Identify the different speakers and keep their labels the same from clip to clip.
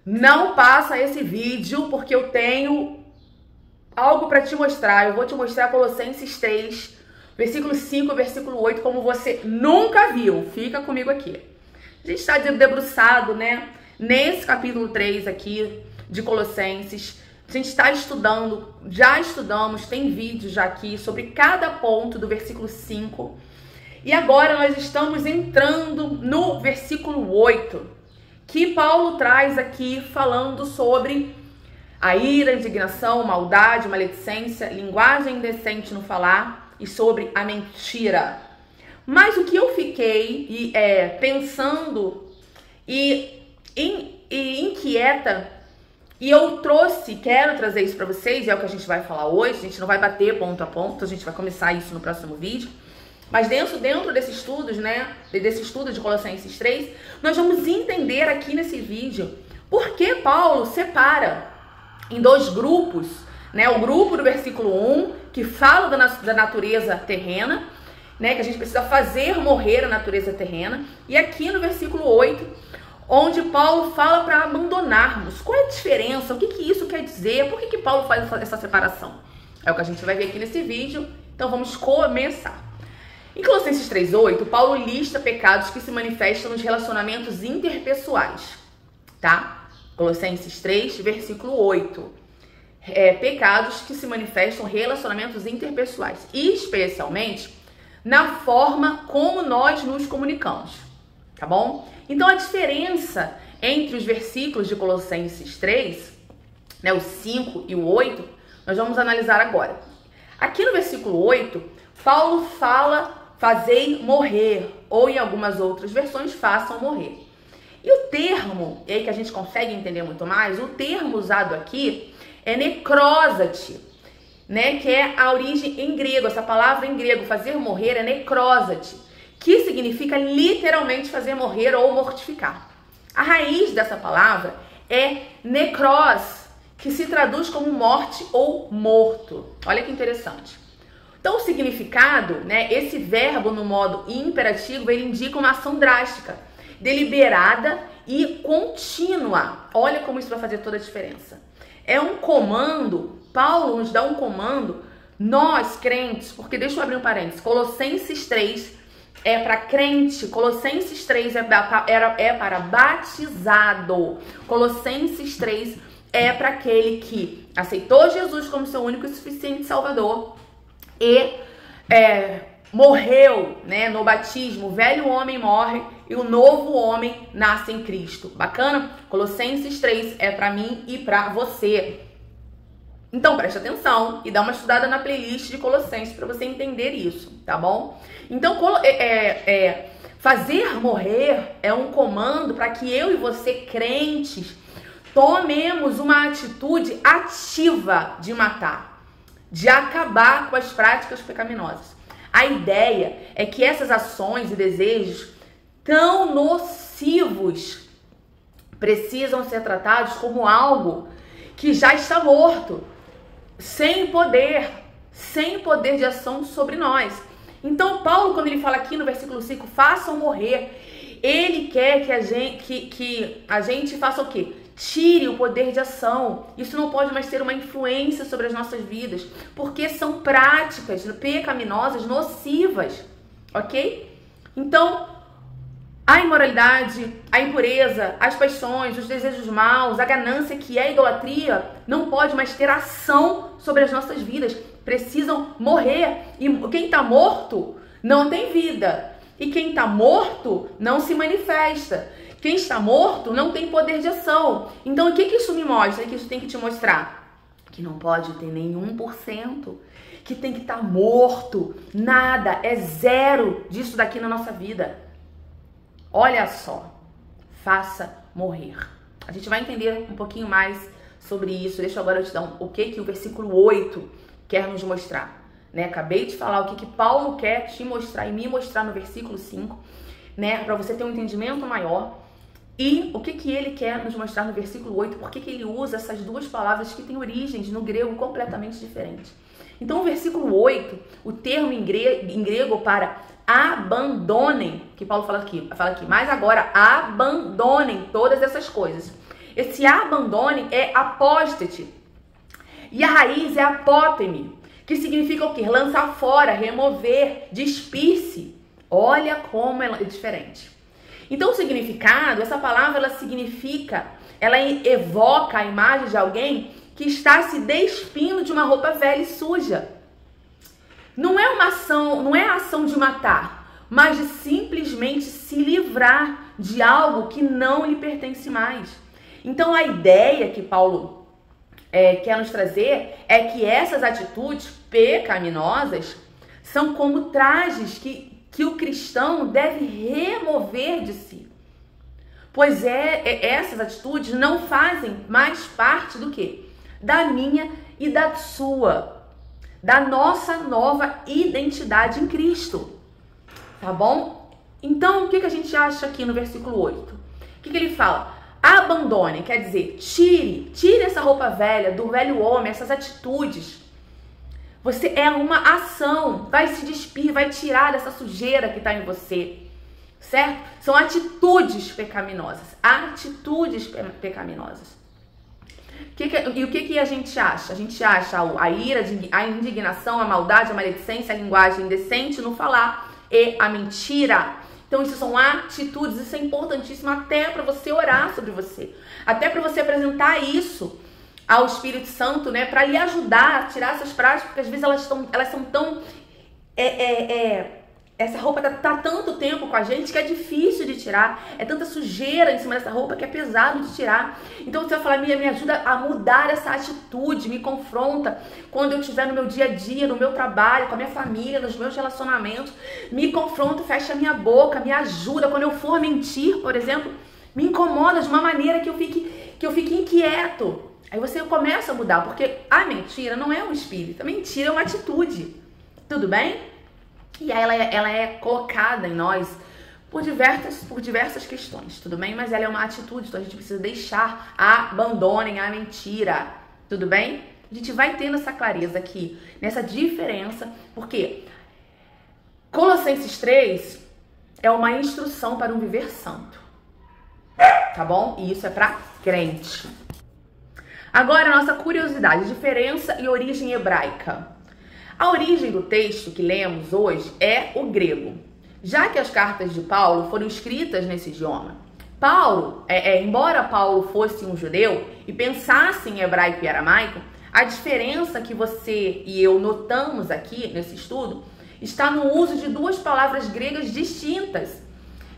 Speaker 1: Não passa esse vídeo porque eu tenho algo para te mostrar. Eu vou te mostrar Colossenses 3, versículo 5, versículo 8, como você nunca viu. Fica comigo aqui. A gente está debruçado, né, nesse capítulo 3 aqui de Colossenses. A gente está estudando, já estudamos, tem vídeo já aqui sobre cada ponto do versículo 5. E agora nós estamos entrando no versículo 8, que Paulo traz aqui falando sobre a ira, indignação, maldade, maledicência, linguagem indecente no falar e sobre a mentira. Mas o que eu fiquei pensando e inquieta, e eu quero trazer isso para vocês, e é o que a gente vai falar hoje. A gente não vai bater ponto a ponto, a gente vai começar isso no próximo vídeo. Mas dentro desses estudos, né, desse estudo de Colossenses 3, nós vamos entender aqui nesse vídeo por que Paulo separa em dois grupos, né, o grupo do versículo 1, que fala da natureza terrena, né, que a gente precisa fazer morrer a natureza terrena, e aqui no versículo 8, onde Paulo fala para abandonarmos. Qual é a diferença? O que isso quer dizer? Por que Paulo faz essa separação? É o que a gente vai ver aqui nesse vídeo, então vamos começar. Em Colossenses 3:8, Paulo lista pecados que se manifestam nos relacionamentos interpessoais, tá? Colossenses 3, versículo 8. Pecados que se manifestam em relacionamentos interpessoais, especialmente na forma como nós nos comunicamos, tá bom? Então a diferença entre os versículos de Colossenses 3, né, o 5 e o 8, nós vamos analisar agora. Aqui no versículo 8, Paulo fala fazei morrer, ou em algumas outras versões, façam morrer. E o termo, e aí que a gente consegue entender muito mais, o termo usado aqui é necrósate, né, que é a origem em grego. Essa palavra em grego, fazer morrer, é necrósate, que significa literalmente fazer morrer ou mortificar. A raiz dessa palavra é necros, que se traduz como morte ou morto. Olha que interessante. Então, o significado, né, esse verbo no modo imperativo, ele indica uma ação drástica, deliberada e contínua. Olha como isso vai fazer toda a diferença. É um comando, Paulo nos dá um comando, nós crentes, porque deixa eu abrir um parênteses, Colossenses 3 é para crente, Colossenses 3 é para batizado, Colossenses 3 é para aquele que aceitou Jesus como seu único e suficiente Salvador e morreu, né, no batismo. O velho homem morre e o novo homem nasce em Cristo. Bacana? Colossenses 3 é para mim e para você. Então preste atenção e dá uma estudada na playlist de Colossenses para você entender isso, tá bom? Então fazer morrer é um comando para que eu e você, crentes, tomemos uma atitude ativa de matar, de acabar com as práticas pecaminosas. A ideia é que essas ações e desejos tão nocivos precisam ser tratados como algo que já está morto, sem poder de ação sobre nós. Então Paulo, quando ele fala aqui no versículo 5, façam morrer, ele quer que a gente faça o quê? Tire o poder de ação. Isso não pode mais ter uma influência sobre as nossas vidas, porque são práticas pecaminosas, nocivas, ok? Então, a imoralidade, a impureza, as paixões, os desejos maus, a ganância, que é a idolatria, não pode mais ter ação sobre as nossas vidas. Precisam morrer. E quem está morto não tem vida. E quem está morto não se manifesta. Quem está morto não tem poder de ação. Então, o que isso me mostra? Que isso tem que te mostrar? Que não pode ter nenhum por cento. Que tem que estar morto. Nada, é zero disso daqui na nossa vida. Olha só. Faça morrer. A gente vai entender um pouquinho mais sobre isso. Deixa agora eu te dar o que o versículo 8 quer nos mostrar. Né? Acabei de falar o que Paulo quer te mostrar e me mostrar no versículo 5. Né? Para você ter um entendimento maior. E o que ele quer nos mostrar no versículo 8, por que ele usa essas duas palavras que têm origens no grego completamente diferentes. Então, o versículo 8, o termo em grego para abandonem, que Paulo fala aqui, mas agora abandonem todas essas coisas. Esse abandone é apóstate. E a raiz é apóteme, que significa o quê? Lançar fora, remover, despir-se. Olha como ela é diferente. Então o significado, essa palavra ela significa, ela evoca a imagem de alguém que está se despindo de uma roupa velha e suja. Não é uma ação, não é a ação de matar, mas de simplesmente se livrar de algo que não lhe pertence mais. Então a ideia que Paulo quer nos trazer é que essas atitudes pecaminosas são como trajes que o cristão deve remover de si. Pois essas atitudes não fazem mais parte do quê? Da minha e da sua, da nossa nova identidade em Cristo. Tá bom? Então, o que a gente acha aqui no versículo 8? O que ele fala? Abandone, quer dizer, tire essa roupa velha, do velho homem, essas atitudes. Você é uma ação, vai se despir, vai tirar dessa sujeira que está em você, certo? São atitudes pecaminosas, E o que a gente acha? A gente acha a ira, a indignação, a maldade, a maledicência, a linguagem indecente no falar e a mentira. Então isso são atitudes, isso é importantíssimo até para você orar sobre você, até para você apresentar isso ao Espírito Santo, né, para lhe ajudar a tirar essas práticas, porque às vezes elas são tão essa roupa tá tanto tempo com a gente que é difícil de tirar, é tanta sujeira em cima dessa roupa que é pesado de tirar. Então você vai falar, me ajuda a mudar essa atitude, me confronta quando eu estiver no meu dia a dia, no meu trabalho, com a minha família, nos meus relacionamentos, me confronta, fecha a minha boca, me ajuda quando eu for mentir, por exemplo, me incomoda de uma maneira que eu fique inquieto. Aí você começa a mudar, porque a mentira não é um espírito, a mentira é uma atitude. Tudo bem? E aí ela é colocada em nós por diversas questões, tudo bem? Mas ela é uma atitude, então a gente precisa deixar, abandonem a mentira, tudo bem? A gente vai tendo essa clareza aqui, nessa diferença, porque Colossenses 3 é uma instrução para um viver santo, tá bom? E isso é para crente. Agora, a nossa curiosidade, diferença e origem hebraica. A origem do texto que lemos hoje é o grego, já que as cartas de Paulo foram escritas nesse idioma. Embora Paulo fosse um judeu e pensasse em hebraico e aramaico, a diferença que você e eu notamos aqui nesse estudo está no uso de duas palavras gregas distintas,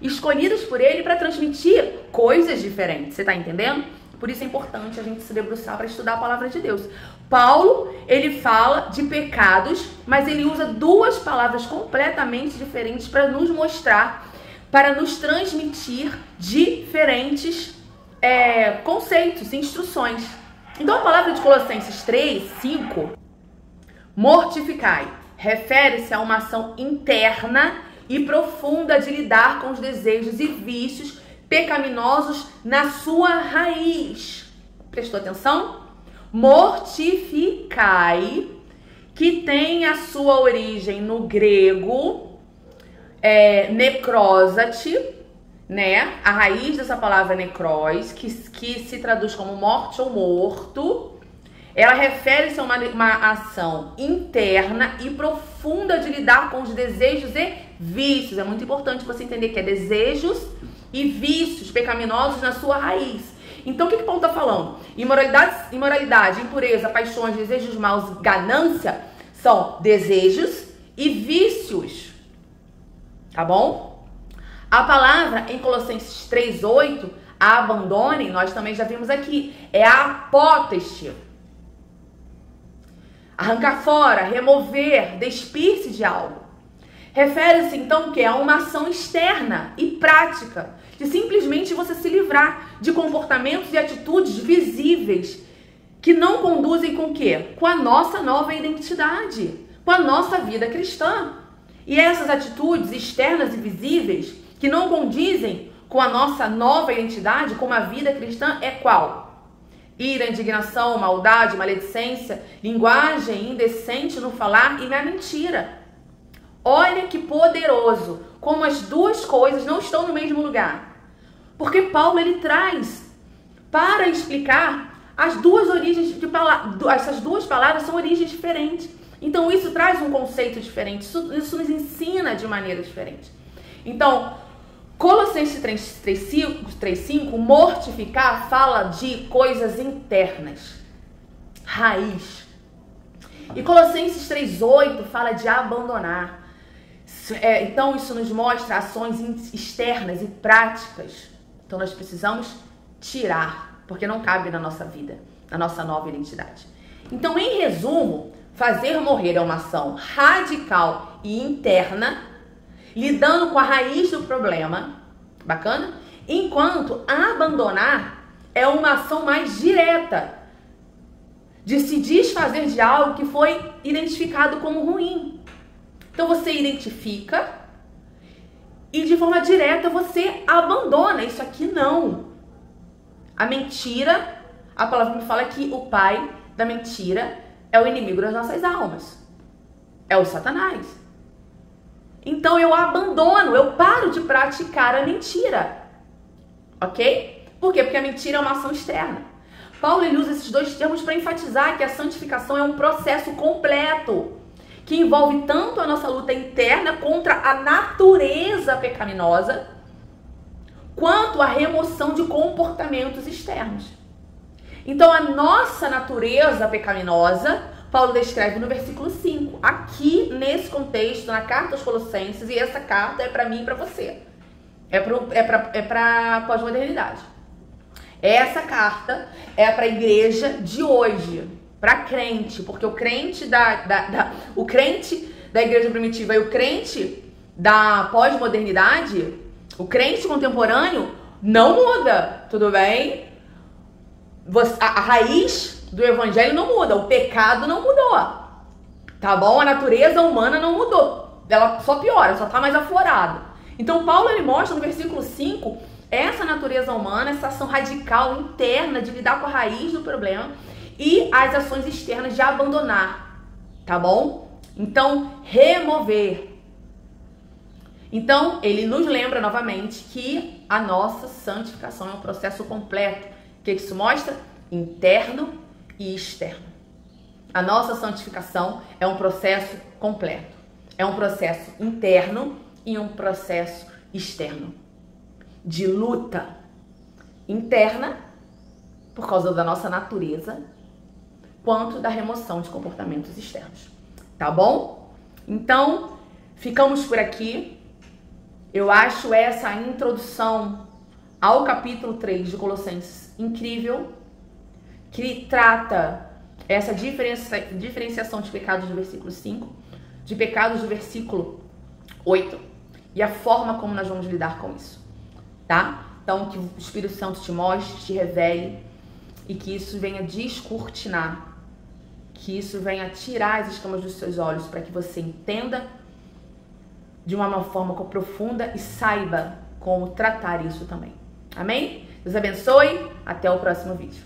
Speaker 1: escolhidas por ele para transmitir coisas diferentes. Você está entendendo? Por isso é importante a gente se debruçar para estudar a palavra de Deus. Paulo, ele fala de pecados, mas ele usa duas palavras completamente diferentes para nos mostrar, para nos transmitir diferentes conceitos, instruções. Então a palavra de Colossenses 3:5, mortificai, refere-se a uma ação interna e profunda de lidar com os desejos e vícios pecaminosos na sua raiz. Prestou atenção? Mortificai, que tem a sua origem no grego, necrosate, né? A raiz dessa palavra necros, que se traduz como morte ou morto, ela refere-se a uma ação interna e profunda de lidar com os desejos e vícios. É muito importante você entender que é desejos e vícios pecaminosos na sua raiz. Então, o que Paulo está falando? Imoralidade, impureza, paixões, desejos maus, ganância são desejos e vícios. Tá bom? A palavra em Colossenses 3:8, abandone, nós também já vimos aqui, é apóteste. Arrancar fora, remover, despir-se de algo. Refere-se, então, a uma ação externa e prática, de simplesmente você se livrar de comportamentos e atitudes visíveis que não conduzem com o quê? Com a nossa nova identidade, com a nossa vida cristã. E essas atitudes externas e visíveis que não condizem com a nossa nova identidade, com a vida cristã, é qual? Ira, indignação, maldade, maledicência, linguagem indecente no falar e na mentira. Olha que poderoso, como as duas coisas não estão no mesmo lugar. Porque Paulo, ele traz para explicar as duas origens de palavras. Essas duas palavras são origens diferentes. Então isso traz um conceito diferente, isso nos ensina de maneira diferente. Então, Colossenses 3:5, mortificar fala de coisas internas, raiz. E Colossenses 3:8 fala de abandonar. Então isso nos mostra ações externas e práticas. Então nós precisamos tirar, porque não cabe na nossa vida, na nossa nova identidade. Então, em resumo, fazer morrer é uma ação radical e interna, lidando com a raiz do problema, bacana? Enquanto abandonar é uma ação mais direta, de se desfazer de algo que foi identificado como ruim. Então você identifica e de forma direta você abandona. Isso aqui não. A mentira, a palavra me fala que o pai da mentira é o inimigo das nossas almas. É o Satanás. Então eu abandono, eu paro de praticar a mentira. Ok? Por quê? Porque a mentira é uma ação externa. Paulo ele usa esses dois termos para enfatizar que a santificação é um processo completo, que envolve tanto a nossa luta interna contra a natureza pecaminosa, quanto a remoção de comportamentos externos. Então, a nossa natureza pecaminosa, Paulo descreve no versículo 5, aqui nesse contexto, na carta aos Colossenses, e essa carta é para mim e para você. É para pós-modernidade. Essa carta é para a igreja de hoje, para crente, porque o crente o crente da igreja primitiva e o crente da pós-modernidade, o crente contemporâneo não muda, tudo bem? A raiz do evangelho não muda, o pecado não mudou, tá bom? A natureza humana não mudou, ela só piora, só tá mais aflorada. Então Paulo ele mostra no versículo 5 essa natureza humana, essa ação radical interna de lidar com a raiz do problema e as ações externas de abandonar, tá bom? Então, remover. Então, ele nos lembra novamente que a nossa santificação é um processo completo. O que isso mostra? Interno e externo. A nossa santificação é um processo completo. É um processo interno e um processo externo. De luta interna, por causa da nossa natureza, quanto da remoção de comportamentos externos. Tá bom? Então, ficamos por aqui. Eu acho essa introdução ao capítulo 3 de Colossenses incrível, que trata essa diferenciação de pecados do versículo 5, de pecados do versículo 8 e a forma como nós vamos lidar com isso, tá? Então, que o Espírito Santo te mostre, te revele e que isso venha descortinar, que isso venha tirar as escamas dos seus olhos para que você entenda de uma forma profunda e saiba como tratar isso também. Amém? Deus abençoe. Até o próximo vídeo.